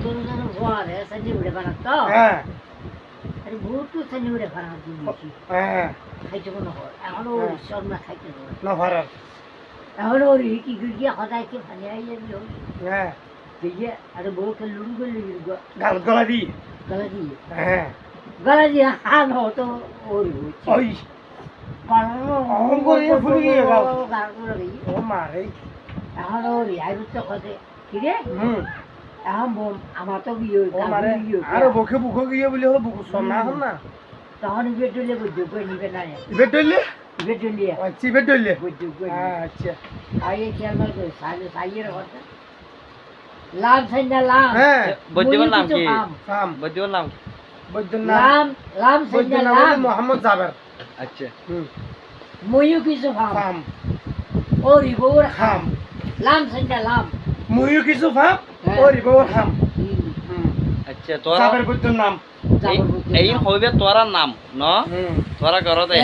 তোর যেন ঘর সাজি উড়ে বানাত তো হ্যাঁ আরে বহুত তো সাজি উড়ে বানাত দিয়েছি হ্যাঁ খাইতে কোনো হয় এখন ও শর্মা খাইতে হয় না ভাড়ার এখন ওর কি গিয়ে সদায় কি ভালে আইয়ে দিল হ্যাঁ দিয়ে আরে বউকে লুড়ু করে গাল গলা দি গলা দিয়ে হ্যাঁ গলা দিয়ে হান হতো ওর ওই অঙ্গলে ফুলে গিয়ে গাল ও মারে এখন ওর আইবুতে কথা কিরে হুম এখন বোম আমার তো বিয়ে ও মারে আরো বকে বুকো গিয়ে বলে হলো বুকু সোনা হল না তখন বেটুলে বুঝতে কই নিবে না বেটলে বেটুলে আচ্ছা বেটলে বুঝতে কই আচ্ছা আইয়ে খেয়াল করে সাইলে সাইয়ের কথা লাম সাইনা লাম হ্যাঁ বৈদ্যর নাম কি সাম বৈদ্যর নাম বৈদ্যর নাম লাম লাম সাইনা বৈদ্যর নাম লাম হলো মোহাম্মদ জাবের আচ্ছা হুম ময়ু কিছু ফাম ফাম ওরি বউর খাম লাম সাইনা লাম মুয়ু কিছু ফাম হ্যাঁ। ও রিবো খাম হুম আচ্ছা তোরা জাবের বৈদ্যর নাম এই হইবে তোরা নাম ন হুম তোরা ঘরতে